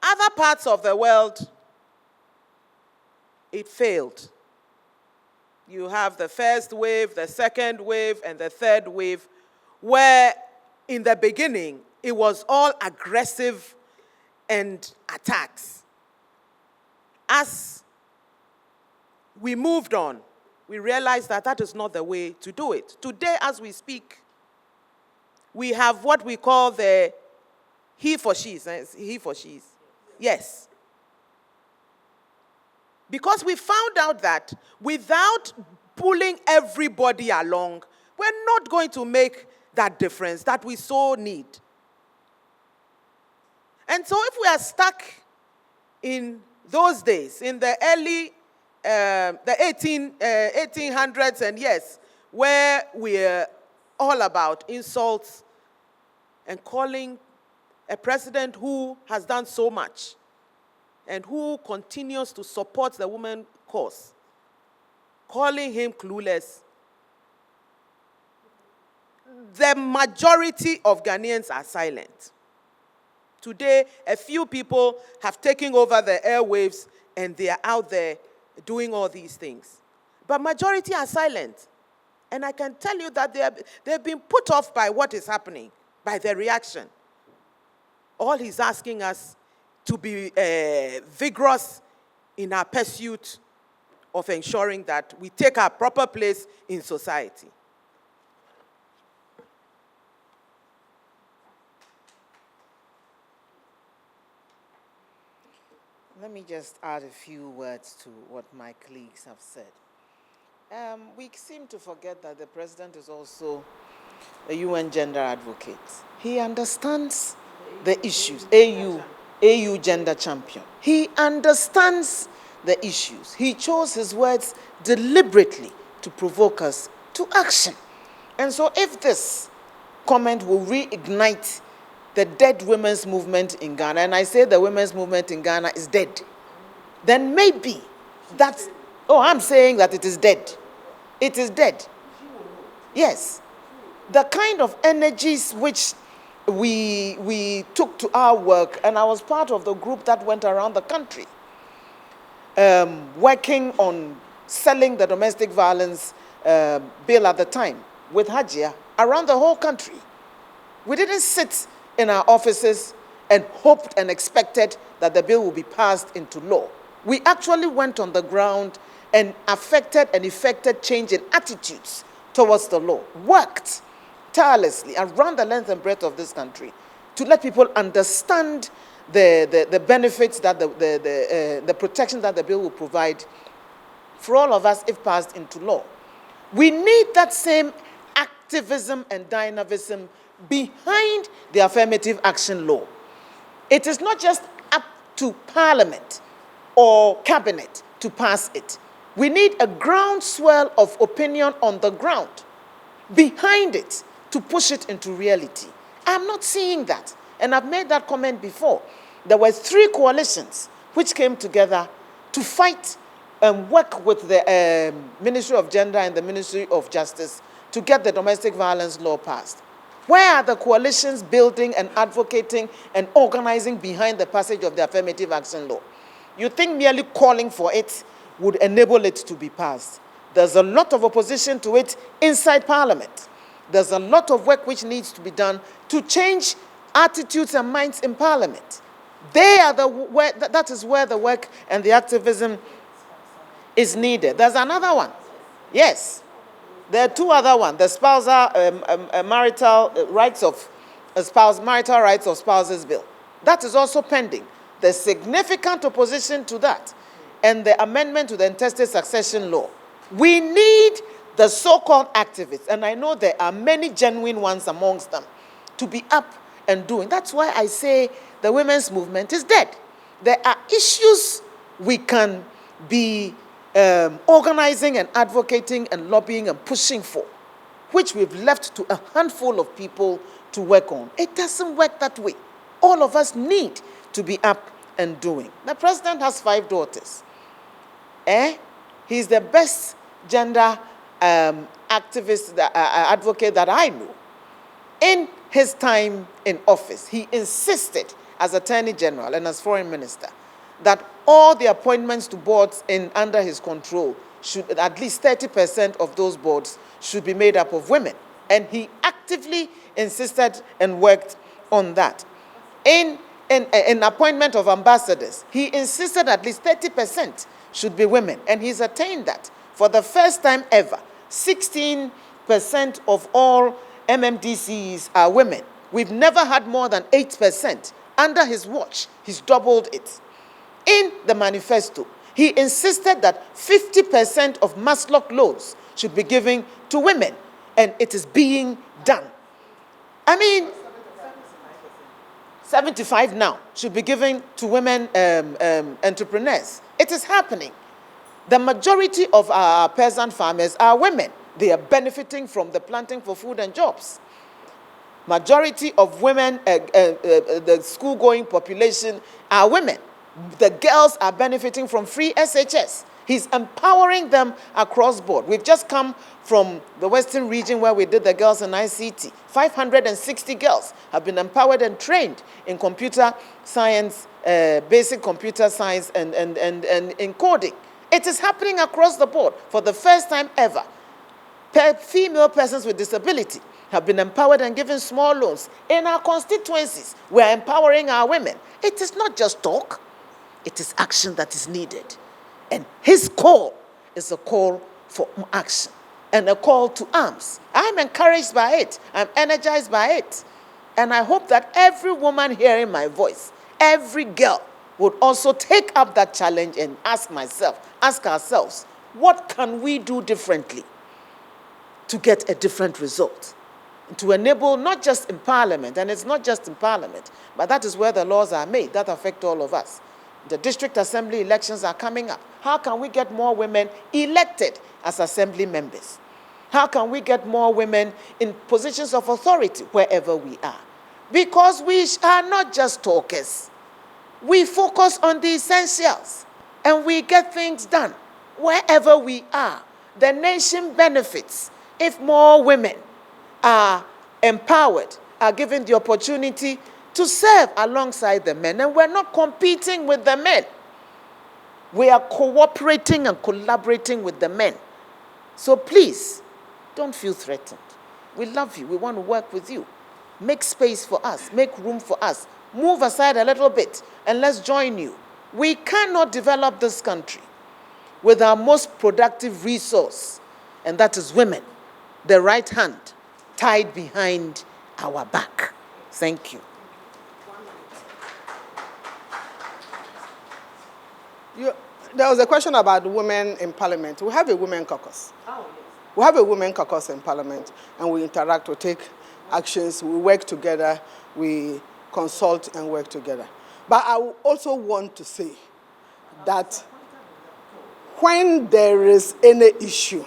Other parts of the world, it failed. You have the first wave, the second wave, and the third wave, where in the beginning, it was all aggressive and attacks. As we moved on, we realized that that is not the way to do it. Today, as we speak, we have what we call the he for she's. He for she's. Yes. Because we found out that without pulling everybody along, we're not going to make that difference that we so need. And so if we are stuck in those days, in the early, the 1800s, and yes, where we're all about insults and calling a president who has done so much and who continues to support the women's cause, calling him clueless, the majority of Ghanaians are silent. Today, a few people have taken over the airwaves and they are out there doing all these things. But majority are silent. And I can tell you that they've been put off by what is happening, by the reaction. All he's asking us to be vigorous in our pursuit of ensuring that we take our proper place in society. Let me just add a few words to what my colleagues have said. We seem to forget that the president is also a UN gender advocate. He understands the issues. AU gender champion. He understands the issues. He chose his words deliberately to provoke us to action. And so if this comment will reignite the dead women's movement in Ghana, and I say the women's movement in Ghana is dead, then maybe that's, I'm saying that it is dead. It is dead. Yes. The kind of energies which we took to our work, and I was part of the group that went around the country, working on selling the domestic violence bill at the time with Hajia around the whole country. We didn't sit in our offices and hoped and expected that the bill would be passed into law. We actually went on the ground and affected and effected change in attitudes towards the law. Worked tirelessly around the length and breadth of this country to let people understand the benefits that the protection that the bill will provide for all of us if passed into law. We need that same activism and dynamism behind the affirmative action law. It is not just up to Parliament or Cabinet to pass it. We need a groundswell of opinion on the ground behind it to push it into reality. I'm not seeing that. And I've made that comment before. There were 3 coalitions which came together to fight and work with the Ministry of Gender and the Ministry of Justice to get the domestic violence law passed. Where are the coalitions building and advocating and organizing behind the passage of the affirmative action law? You think merely calling for it would enable it to be passed? There's a lot of opposition to it inside Parliament. There's a lot of work which needs to be done to change attitudes and minds in Parliament. That is where the work and the activism is needed. There's another one. Yes. There are 2 other ones. The spousal marital rights of spouses bill. That is also pending. There's significant opposition to that. And the amendment to the intestate succession law. We need the so-called activists, and I know there are many genuine ones amongst them, to be up and doing. That's why I say the women's movement is dead. There are issues we can be organizing and advocating and lobbying and pushing for, which we've left to a handful of people to work on. It doesn't work that way. All of us need to be up and doing. The president has 5 daughters. He's the best gender activist, advocate that I know. In his time in office, he insisted as Attorney General and as Foreign Minister that all the appointments to boards under his control should, at least 30% of those boards should be made up of women. And he actively insisted and worked on that. In appointment of ambassadors, he insisted at least 30% should be women, and he's attained that. For the first time ever, 16% of all MMDCs are women. We've never had more than 8%. Under his watch, he's doubled it. In the manifesto, he insisted that 50% of Maslow loans should be given to women, and it is being done. I mean, 75 now should be given to women entrepreneurs. It is happening. The majority of our peasant farmers are women. They are benefiting from the planting for food and jobs. Majority of women, the school-going population are women. The girls are benefiting from free SHS. He's empowering them across board. We've just come from the Western region where we did the girls in ICT. 560 girls have been empowered and trained in computer science, basic computer science and in coding. It is happening across the board for the first time ever. Female persons with disability have been empowered and given small loans. In our constituencies, we are empowering our women. It is not just talk. It is action that is needed. And his call is a call for action and a call to arms. I'm encouraged by it. I'm energized by it. And I hope that every woman hearing my voice, every girl, would also take up that challenge and ask ourselves, what can we do differently to get a different result? To enable not just in Parliament, and it's not just in Parliament, but that is where the laws are made that affect all of us. The district assembly elections are coming up. How can we get more women elected as assembly members? How can we get more women in positions of authority wherever we are? Because we are not just talkers. We focus on the essentials and we get things done wherever we are. The nation benefits if more women are empowered, are given the opportunity to serve alongside the men. And we're not competing with the men. We are cooperating and collaborating with the men. So please, don't feel threatened. We love you. We want to work with you. Make space for us. Make room for us. Move aside a little bit and let's join you. We cannot develop this country with our most productive resource, and that is women, the right hand tied behind our back. Thank you. There was a question about women in Parliament. We have a women caucus. We have a women caucus in Parliament, and we interact, we take actions, we work together, we consult and work together. But I also want to say that when there is any issue,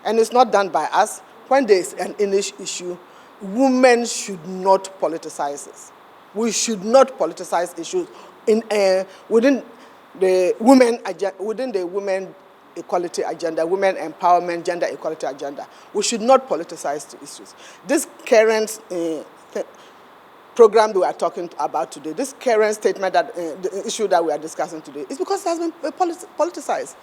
and it's not done by us, when there is an issue, women should not politicize it. We should not politicize issues within the women equality agenda, women empowerment, gender equality agenda. We should not politicize the issues. This current program we are talking about today, this current statement, that the issue that we are discussing today, is because it has been politicized.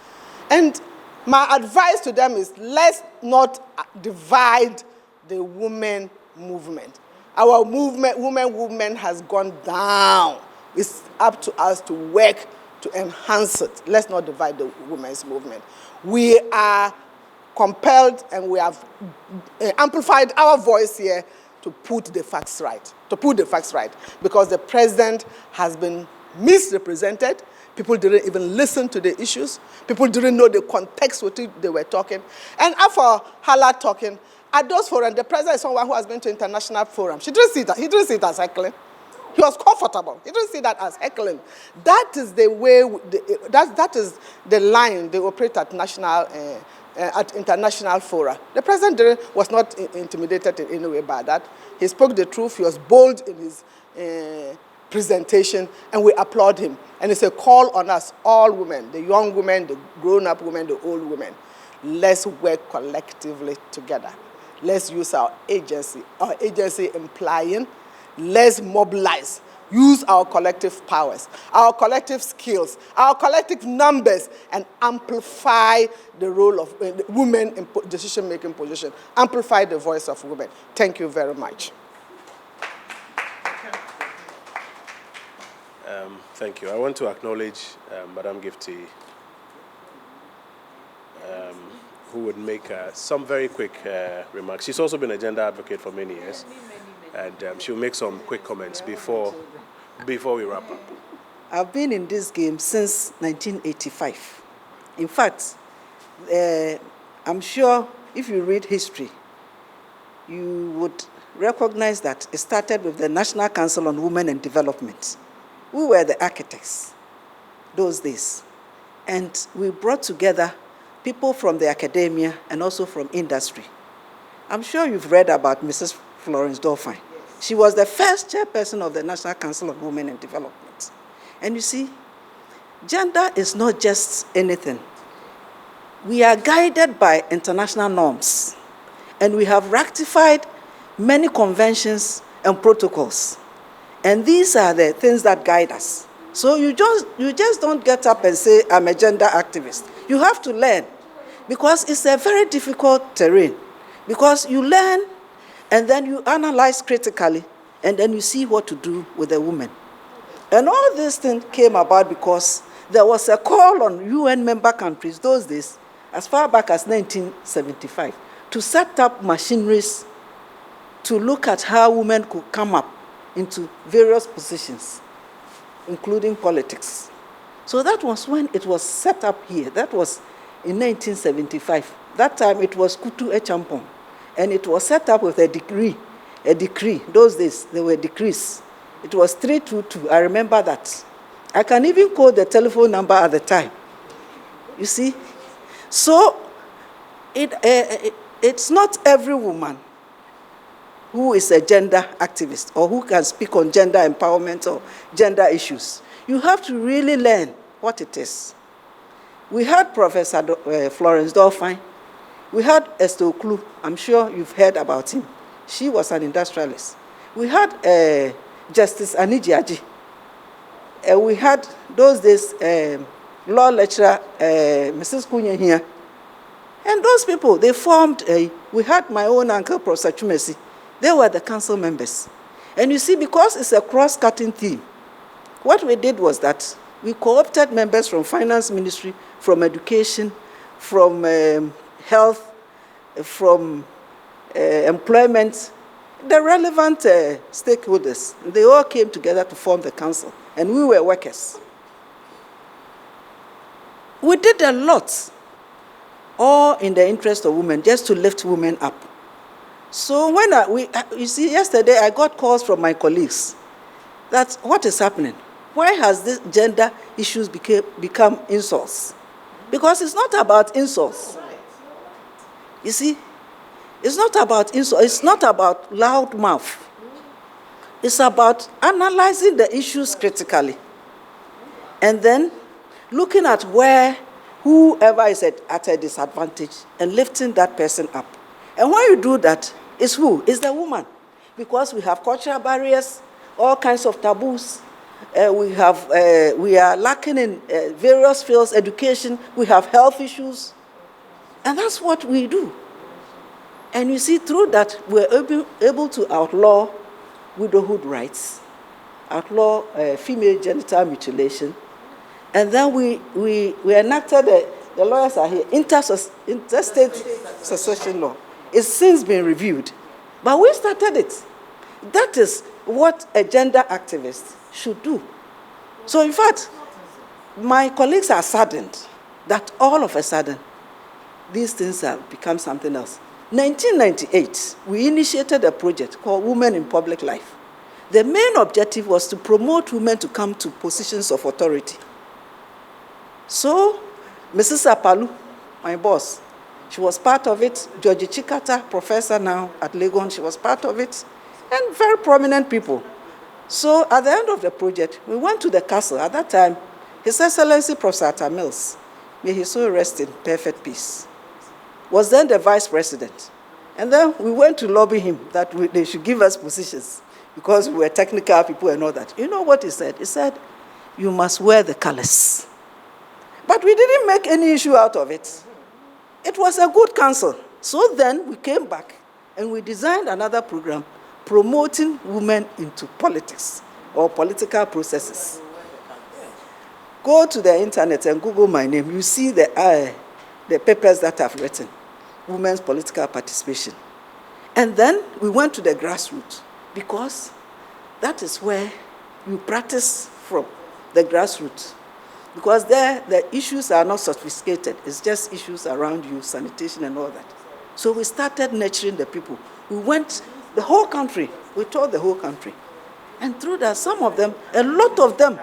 And my advice to them is, let's not divide the women movement. Our movement, women movement, has gone down. It's up to us to work to enhance it. Let's not divide the women's movement. We are compelled, and we have amplified our voice here to put the facts right. Because the president has been misrepresented. People didn't even listen to the issues. People didn't know the context with which they were talking. And after Hala talking, at those forums, the president is someone who has been to international forums. He didn't see it as heckling. He was comfortable. He didn't see that as heckling. That is the way, that is the line they operate at international fora. The president was not intimidated in any way by that. He spoke the truth. He was bold in his presentation, and we applaud him. And it's a call on us, all women, the young women, the grown-up women, the old women. Let's work collectively together. Let's use our agency implying, let's mobilize, use our collective powers, our collective skills, our collective numbers, and amplify the role of women in decision-making position, amplify the voice of women. Thank you very much. Thank you. I want to acknowledge Madam Gifty, who would make some very quick remarks. She's also been a gender advocate for many years, and she'll make some quick comments before we wrap up. I've been in this game since 1985. In fact, I'm sure if you read history, you would recognize that it started with the National Council on Women and Development. We were the architects those days, and we brought together people from the academia and also from industry. I'm sure you've read about Mrs. Florence Dolphin. She was the first chairperson of the National Council on Women and Development. And you see, gender is not just anything. We are guided by international norms, and we have ratified many conventions and protocols. And these are the things that guide us. So you just don't get up and say, I'm a gender activist. You have to learn, because it's a very difficult terrain. Because you learn, and then you analyze critically, and then you see what to do with the woman. And all this thing came about because there was a call on UN member countries those days, as far back as 1975, to set up machineries to look at how women could come up into various positions, including politics. So that was when it was set up here. That was in 1975. That time it was Kutu Echampong, and it was set up with a decree. Those days, there were decrees. It was 322, I remember that. I can even quote the telephone number at the time. You see? So, it's not every woman who is a gender activist or who can speak on gender empowerment or gender issues. You have to really learn what it is. We had Professor Florence Dolphin. We had Esther Oklu. I'm sure you've heard about him. She was an industrialist. We had Justice Aniji Aji. We had, those days, law lecturer Mrs. Kunya here. And those people, they formed we had my own uncle, Professor Chumesi. They were the council members. And you see, because it's a cross-cutting theme, what we did was that we co-opted members from finance ministry, from education, from health, from employment, the relevant stakeholders. They all came together to form the council, and we were workers. We did a lot, all in the interest of women, just to lift women up. So when you see, yesterday I got calls from my colleagues that what is happening? Why has this gender issues become insults? Because it's not about insults. You see, it's not about insults. It's not about loud mouth. It's about analyzing the issues critically, and then looking at where whoever is at a disadvantage and lifting that person up. And when you do that, it's who? It's the woman. Because we have cultural barriers, all kinds of taboos. We are lacking in various fields, education. We have health issues. And that's what we do. And you see, through that, we're able to outlaw widowhood rights, outlaw female genital mutilation. And then we enacted, the lawyers are here, interstate succession law. It's since been reviewed. But we started it. That is what a gender activist should do. So in fact, my colleagues are saddened that all of a sudden, these things have become something else. 1998, we initiated a project called Women in Public Life. The main objective was to promote women to come to positions of authority. So, Mrs. Apalu, my boss, she was part of it. Georgie Chikata, professor now at Legon, she was part of it. And very prominent people. So at the end of the project, we went to the castle. At that time, His Excellency Professor Mills, may he so rest in perfect peace, was then the vice president. And then we went to lobby him that they should give us positions because we were technical people and all that. You know what he said? He said, you must wear the colors. But we didn't make any issue out of it. It was a good counsel. So then we came back and we designed another program promoting women into politics or political processes. Go to the internet and Google my name. You see the papers that I've written, women's political participation. And then we went to the grassroots because that is where you practice from, the grassroots. Because there, the issues are not sophisticated. It's just issues around you, sanitation and all that. So we started nurturing the people. We went the whole country. We toured the whole country. And through that, some of them, a lot of them,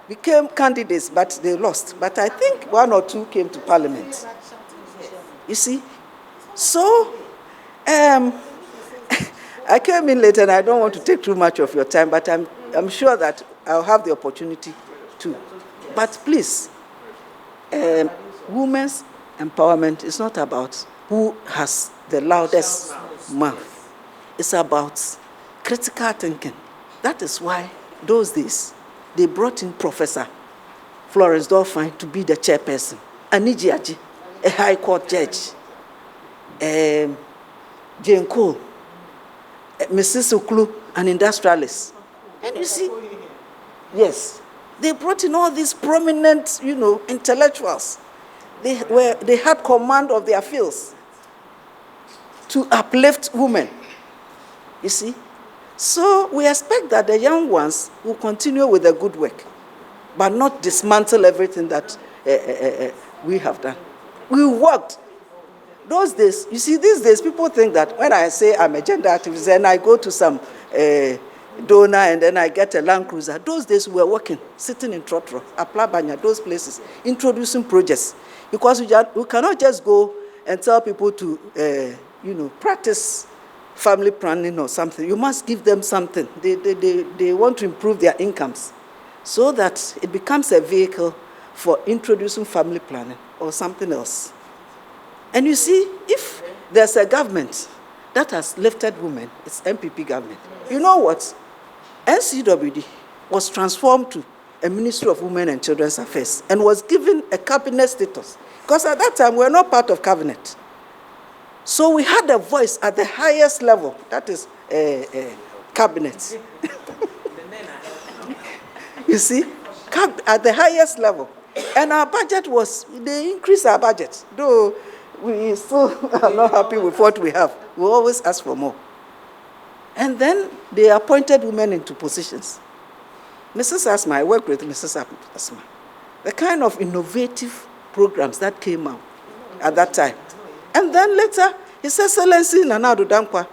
became candidates, but they lost. But I think one or two came to parliament. You see? So, I came in late and I don't want to take too much of your time, but I'm sure that I'll have the opportunity to. But please, women's empowerment is not about who has the loudest mouth. It's about critical thinking. That is why those days, they brought in Professor Florence Dolphin to be the chairperson. Aniji Aji, a high court judge. Jane Cole, Mrs. Uklu, an industrialist. And you see, yes, they brought in all these prominent, intellectuals. They had command of their fields to uplift women. You see? So we expect that the young ones will continue with the good work, but not dismantle everything that we have done. We worked. Those days, you see, these days, people think that when I say I'm a gender activist, then I go to some donor and then I get a Land Cruiser. Those days, we were working, sitting in Trotro, Aplabanya, those places, introducing projects. Because we cannot just go and tell people to, practice family planning or something. You must give them something. They want to improve their incomes so that it becomes a vehicle for introducing family planning or something else. And you see, if there's a government that has lifted women, it's MPP government. You know what? NCWD was transformed to a Ministry of Women and Children's Affairs and was given a cabinet status. Because at that time, we were not part of cabinet. So we had a voice at the highest level, that is cabinet. You see, at the highest level. And our budget they increased our budget, though we still are not happy with what we have. We always ask for more. And then they appointed women into positions. Mrs. Asma, I worked with Mrs. Asma. The kind of innovative programs that came out at that time. And then later, His Excellency Nana Addo Dankwa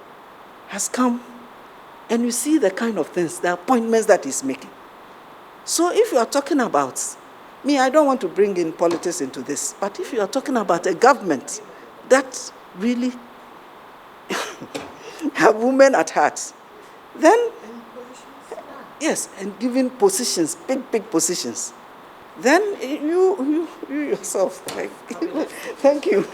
has come, and you see the kind of things, the appointments that he's making. So if you are talking about, I don't want to bring in politics into this, but if you are talking about a government that really have women at heart, then, yes, and giving positions, big positions, then you yourself, thank you.